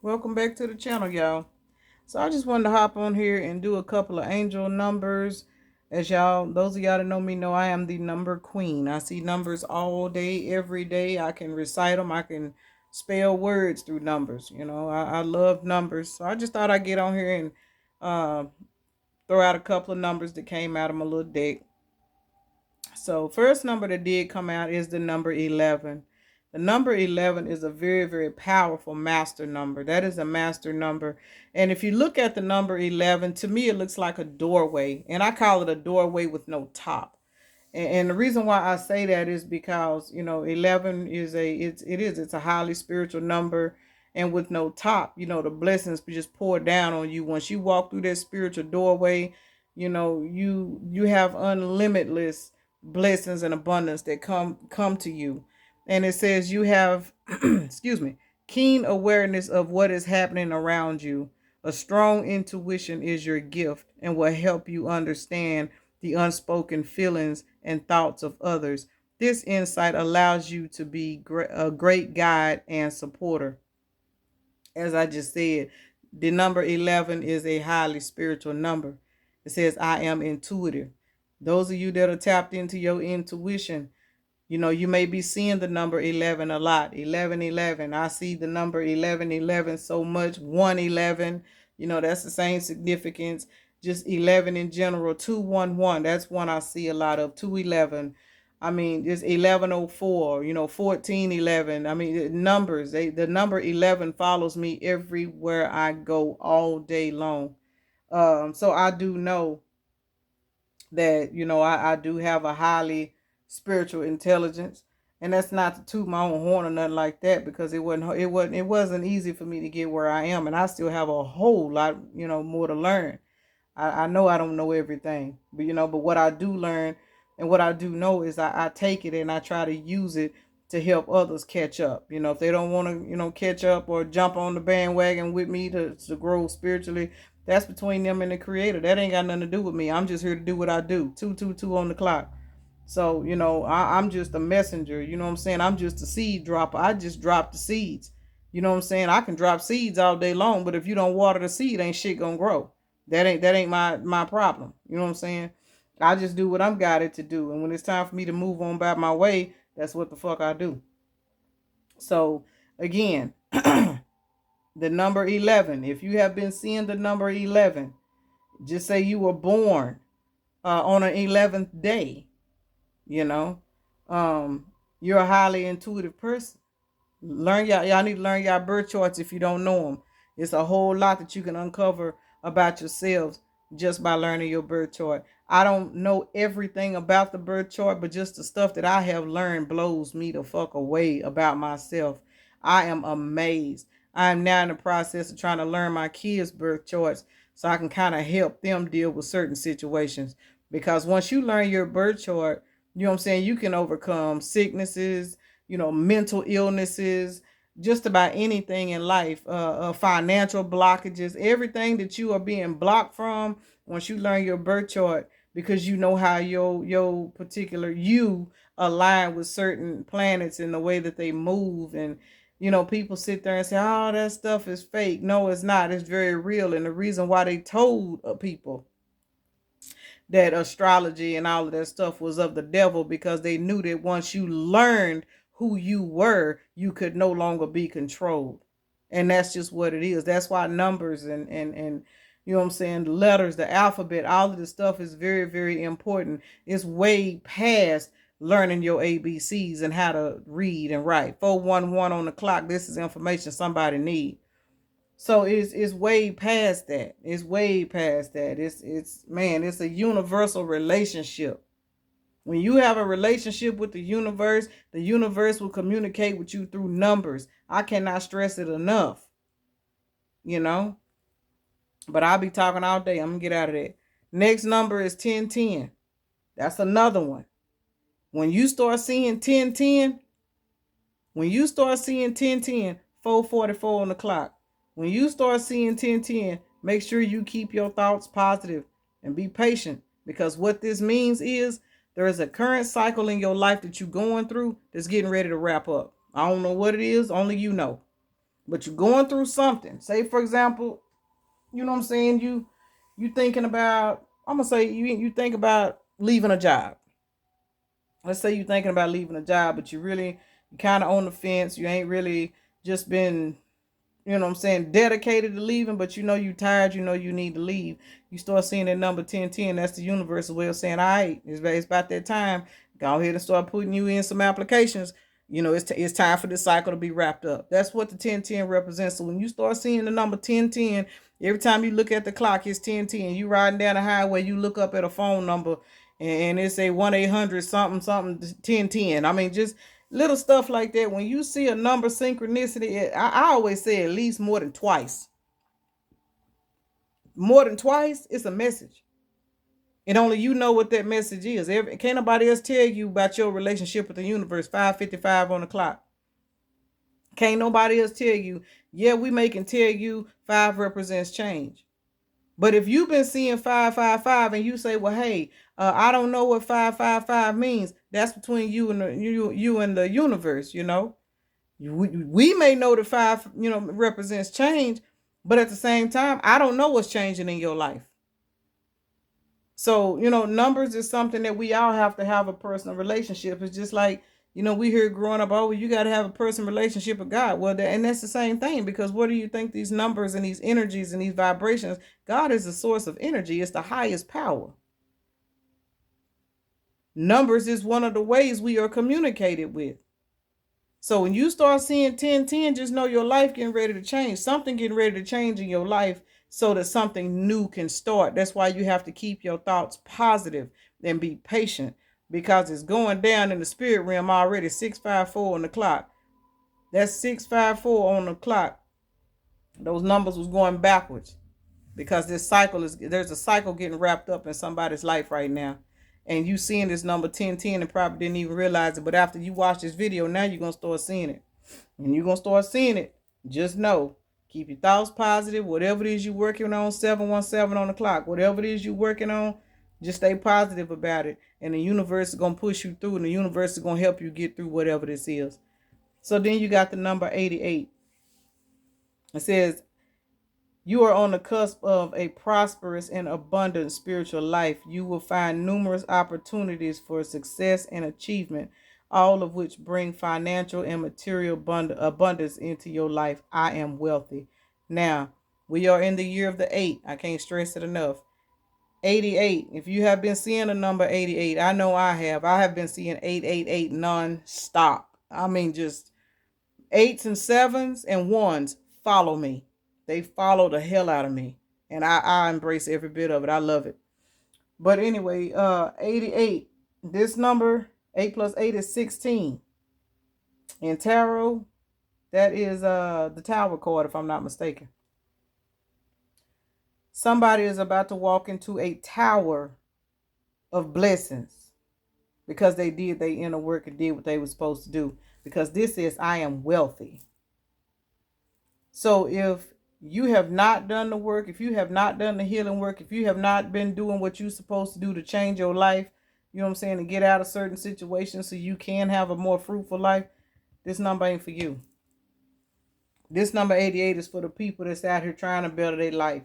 Welcome back to the channel, y'all. So I just wanted to hop on here and do a couple of angel numbers. As y'all, those of y'all that know me know I am the number queen. I see numbers all day, every day. I can recite them. I can spell words through numbers. I love numbers. So I just thought I'd get on here and uh, throw out a couple of numbers that came out of my little deck. So first number that did come out is the number 11. The number 11 is a very, very powerful master number. That is a master number. And if you look at the number 11, to me, it looks like a doorway. And I call it a doorway with no top. And the reason why I say that is because, 11 is it's a highly spiritual number. And with no top, the blessings just pour down on you. Once you walk through that spiritual doorway, you have unlimitless blessings and abundance that come to you. And it says you have excuse me, keen awareness of what is happening around you. A strong intuition is your gift and will help you understand the unspoken feelings and thoughts of others. This insight allows you to be a great guide and supporter. As I just said, the number 11 is a highly spiritual number. It says, I am intuitive. Those of you that are tapped into your intuition, you may be seeing the number 11 a lot. 1111. I see the number 1111 so much. 111, that's the same significance. Just 11 in general. 211, that's one I see a lot of. 211. I mean, just 1104, 1411. I mean, numbers, the number 11 follows me everywhere I go all day long. So I do know that, I do have a highly spiritual intelligence. And that's not to toot my own horn or nothing like that, because it wasn't easy for me to get where I am. And I still have a whole lot, more to learn. I know I don't know everything, but what I do learn and what I do know is I take it and I try to use it to help others catch up. If they don't want to, catch up or jump on the bandwagon with me to grow spiritually, that's between them and the creator. That ain't got nothing to do with me. I'm just here to do what I do. 222 on the clock. So, I'm just a messenger. You know what I'm saying? I'm just a seed dropper. I just drop the seeds. You know what I'm saying? I can drop seeds all day long, but if you don't water the seed, ain't shit gonna grow. That ain't my problem. You know what I'm saying? I just do what I'm guided to do. And when it's time for me to move on by my way, that's what the fuck I do. So again, the number 11. If you have been seeing the number 11, just say you were born on an 11th day. You know, um, you're a highly intuitive person. Y'all need to learn y'all birth charts if you don't know them. It's a whole lot that you can uncover about yourselves just by learning your birth chart. I don't know everything about the birth chart, but just the stuff that I have learned blows me the fuck away about myself. I am amazed. I am now in the process of trying to learn my kids' birth charts so I can kind of help them deal with certain situations. Because once you learn your birth chart, you know what I'm saying, you can overcome sicknesses, mental illnesses, just about anything in life, financial blockages, everything that you are being blocked from. Once you learn your birth chart, because you know how your particular you align with certain planets and the way that they move. And people sit there and say, oh, that stuff is fake. No, it's not. It's very real. And the reason why they told people that astrology and all of that stuff was of the devil, because they knew that once you learned who you were, you could no longer be controlled. And that's just what it is. That's why numbers and you know what I'm saying, letters, the alphabet, all of this stuff is very, very important. It's way past learning your ABCs and how to read and write. 411 on the clock. This is information somebody need. So it's way past that. It's way past that. It's man, it's a universal relationship. When you have a relationship with the universe will communicate with you through numbers. I cannot stress it enough, you know. But I'll be talking all day. I'm gonna get out of that. Next number is 1010. That's another one. When you start seeing 1010, when you start seeing 1010, 444 on the clock. When you start seeing 1010, make sure you keep your thoughts positive and be patient, because what this means is there is a current cycle in your life that you're going through that's getting ready to wrap up. I don't know what it is, only you know. but you're going through something. Say, for example, you know what I'm saying? You thinking about, I'm gonna say you think about leaving a job. Let's say you're thinking about leaving a job, but you kind of on the fence. You ain't really just been, you know what I'm saying, dedicated to leaving, but you know you tired, you know you need to leave. You start seeing that number 1010. That's the universe's way of saying, all right, it's about that time. Go ahead and start putting you in some applications. You know, it's time for this cycle to be wrapped up. That's what the 1010 represents. So when you start seeing the number 1010, every time you look at the clock, it's 1010. You riding down the highway, you look up at a phone number and it say 1-800 something something 1010. I mean, just little stuff like that. When you see a number synchronicity, I always say at least more than twice. More than twice, it's a message. And only you know what that message is. Can't nobody else tell you about your relationship with the universe. 5:55 on the clock. Can't nobody else tell you. Yeah, we can tell you 5 represents change. But if you've been seeing 555 and you say, well, hey, I don't know what 555 means, that's between you and you and the universe, you know. We may know that 5, represents change, but at the same time, I don't know what's changing in your life. So, numbers is something that we all have to have a personal relationship. It's just like, we hear growing up, oh, well, you got to have a personal relationship with God. Well, and that's the same thing, because what do you think these numbers and these energies and these vibrations, God is the source of energy. It's the highest power. Numbers is one of the ways we are communicated with. So when you start seeing 1010, just know your life getting ready to change. Something getting ready to change in your life so that something new can start. That's why you have to keep your thoughts positive and be patient, because it's going down in the spirit realm already. 654 on the clock. That's 654 on the clock. Those numbers was going backwards, because there's a cycle getting wrapped up in somebody's life right now. And you seeing this number 1010 and probably didn't even realize it. But after you watch this video, now you're going to start seeing it. And you're going to start seeing it. Just know, keep your thoughts positive. Whatever it is you're working on, 717 on the clock. Whatever it is you're working on, just stay positive about it. And the universe is going to push you through. And the universe is going to help you get through whatever this is. So then you got the number 88. It says, you are on the cusp of a prosperous and abundant spiritual life. You will find numerous opportunities for success and achievement, all of which bring financial and material abundance into your life. I am wealthy. Now, we are in the year of the 8. I can't stress it enough. 88. If you have been seeing the number 88, I know I have. I have been seeing 888 non-stop. I mean, just 8s and 7s and 1s follow me. They follow the hell out of me. And I embrace every bit of it. I love it. But anyway, 88. This number, 8 plus 8 is 16. In tarot, that is the Tower card, if I'm not mistaken. Somebody is about to walk into a tower of blessings because they did their inner work and did what they were supposed to do. Because this is, I am wealthy. So if you have not done the work, if you have not done the healing work, if you have not been doing what you're supposed to do to change your life, you know what I'm saying, to get out of certain situations so you can have a more fruitful life, this number ain't for you. This number 88 is for the people that's out here trying to better their life.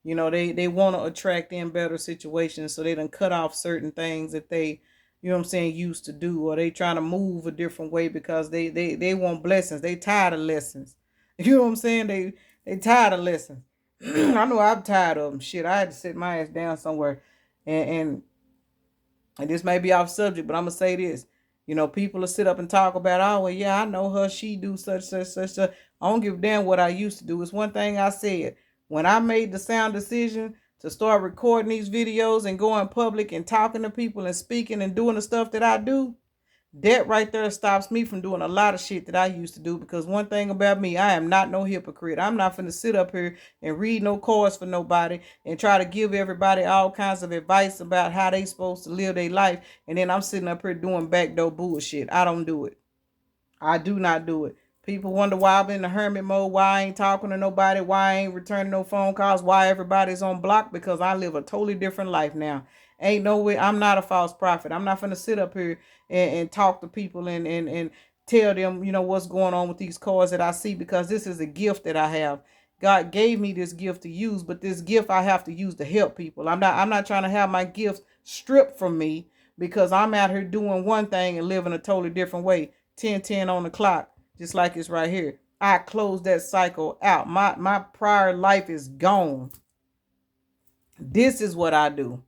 You know, they want to attract in better situations, so they done cut off certain things that they, you know what I'm saying, used to do, or they trying to move a different way because they want blessings. They tired of lessons. You know what I'm saying? They tired of lessons. I know I'm tired of them. Shit, I had to sit my ass down somewhere. And this may be off subject, but I'm going to say this. You know, people will sit up and talk about, oh, well, yeah, I know her. She do such. I don't give a damn what I used to do. It's one thing I said. When I made the sound decision to start recording these videos and going public and talking to people and speaking and doing the stuff that I do, that right there stops me from doing a lot of shit that I used to do. Because one thing about me, I am not no hypocrite. I'm not finna sit up here and read no cards for nobody and try to give everybody all kinds of advice about how they supposed to live their life. And then I'm sitting up here doing backdoor bullshit. I don't do it. I do not do it. People wonder why I've been in the hermit mode, why I ain't talking to nobody, why I ain't returning no phone calls, why everybody's on block, because I live a totally different life now. Ain't no way, I'm not a false prophet. I'm not going to sit up here and talk to people and tell them, what's going on with these cards that I see, because this is a gift that I have. God gave me this gift to use, but this gift I have to use to help people. I'm not trying to have my gifts stripped from me because I'm out here doing one thing and living a totally different way. 10:10 on the clock, just like it's right here. I close that cycle out. My prior life is gone. This is what I do.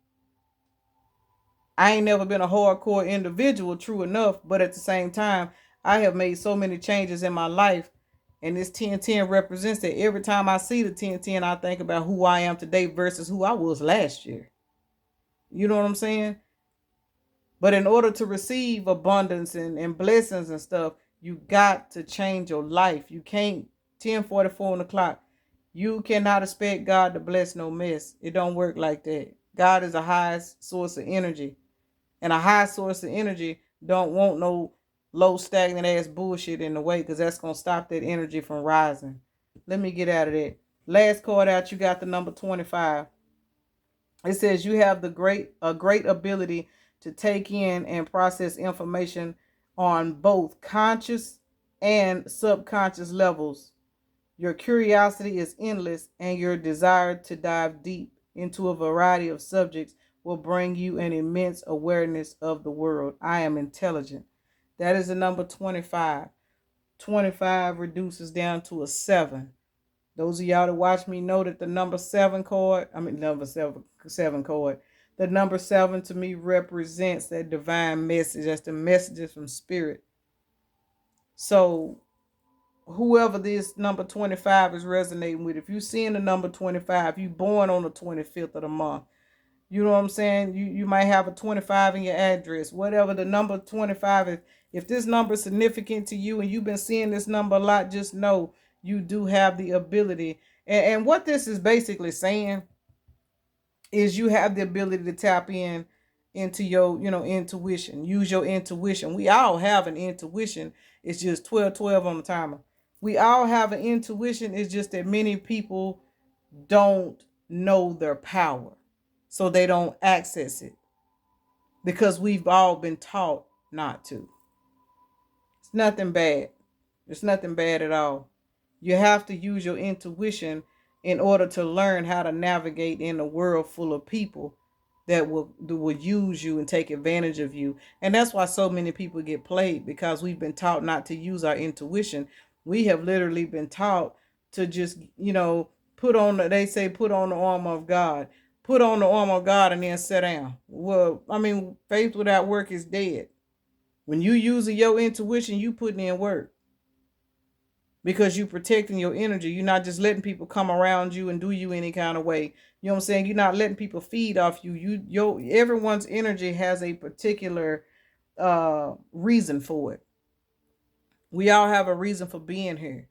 I ain't never been a hardcore individual, true enough, but at the same time, I have made so many changes in my life, and this 10:10 represents that. Every time I see the 10:10, I think about who I am today versus who I was last year. You know what I'm saying? But in order to receive abundance and blessings and stuff, you got to change your life. You can't 10:44 on the clock. You cannot expect God to bless no mess. It don't work like that. God is the highest source of energy. And a high source of energy don't want no low stagnant ass bullshit in the way, because that's going to stop that energy from rising. Let me get out of that. Last card out, you got the number 25. It says you have a great ability to take in and process information on both conscious and subconscious levels. Your curiosity is endless, and your desire to dive deep into a variety of subjects will bring you an immense awareness of the world. I am intelligent. That is the number 25. 25 reduces down to a 7. Those of y'all that watch me know that the number 7 card, seven card, the number 7 to me represents that divine message. That's the messages from spirit. So whoever this number 25 is resonating with, if you seeing the number 25, you born on the 25th of the month, you know what I'm saying? You might have a 25 in your address, whatever the number 25 is. If this number is significant to you and you've been seeing this number a lot, just know you do have the ability. And what this is basically saying is you have the ability to tap into your, intuition. Use your intuition. We all have an intuition. It's just 12:12 on the timer. We all have an intuition. It's just that many people don't know their power, so they don't access it because we've all been taught not to. It's nothing bad. It's nothing bad at all. You have to use your intuition in order to learn how to navigate in a world full of people that will use you and take advantage of you. And that's why so many people get played, because we've been taught not to use our intuition. We have literally been taught to just, put on the armor of God. Put on the armor of God and then sit down. Well, faith without work is dead. When you using your intuition, you putting in work, because you protecting your energy. You're not just letting people come around you and do you any kind of way. You know what I'm saying? You're not letting people feed off you. Everyone's energy has a particular reason for it. We all have a reason for being here.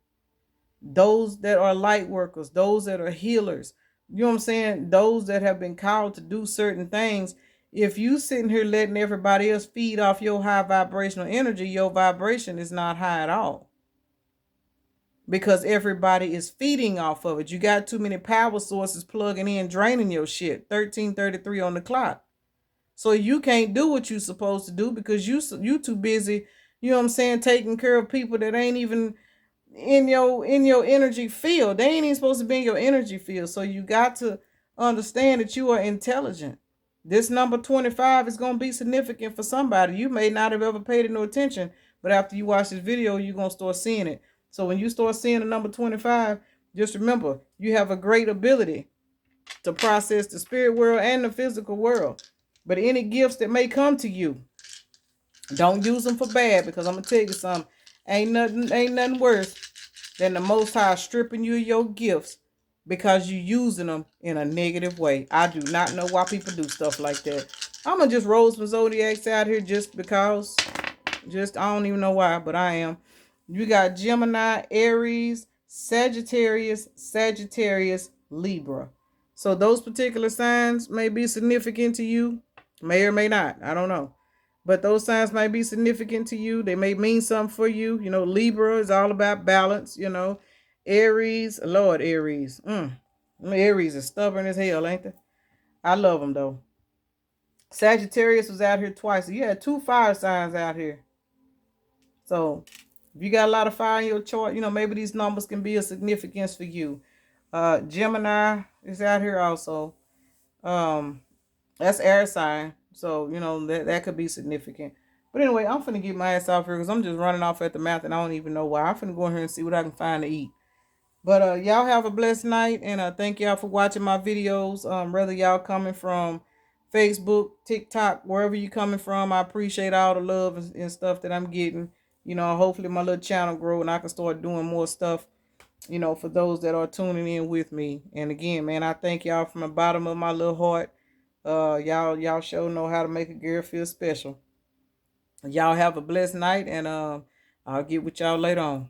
Those that are light workers, those that are healers, you know what I'm saying? Those that have been called to do certain things. If you sitting here letting everybody else feed off your high vibrational energy, your vibration is not high at all, because everybody is feeding off of it. You got too many power sources plugging in, draining your shit. 13:33 on the clock. So you can't do what you're supposed to do because you too busy, you know what I'm saying, taking care of people that ain't even in your energy field. They ain't even supposed to be in your energy field. So you got to understand that you are intelligent. This number 25 is going to be significant for somebody. You may not have ever paid it no attention, but after you watch this video, you're going to start seeing it. So when you start seeing the number 25, just remember, you have a great ability to process the spirit world and the physical world. But any gifts that may come to you, don't use them for bad, because I'm going to tell you something. Ain't nothing worse than the Most High stripping you of your gifts because you using them in a negative way. I do not know why people do stuff like that. I'm going to just roll some zodiacs out here just because. I don't even know why, but I am. You got Gemini, Aries, Sagittarius, Libra. So those particular signs may be significant to you. May or may not. I don't know. But those signs might be significant to you. They may mean something for you. Libra is all about balance, Aries, Lord, Aries. Aries is stubborn as hell, ain't they? I love them, though. Sagittarius was out here twice. You had 2 fire signs out here. So if you got a lot of fire in your chart, you know, maybe these numbers can be of significance for you. Gemini is out here also. That's air sign. So, you know, that could be significant. But anyway, I'm finna get my ass off here because I'm just running off at the mouth and I don't even know why. I'm finna go in here and see what I can find to eat. But y'all have a blessed night, and thank y'all for watching my videos. Whether y'all coming from Facebook, TikTok, wherever you coming from, I appreciate all the love and stuff that I'm getting. You know, hopefully my little channel grow and I can start doing more stuff, you know, for those that are tuning in with me. And again, man, I thank y'all from the bottom of my little heart. Y'all sure know how to make a girl feel special. Y'all have a blessed night, and I'll get with y'all later on.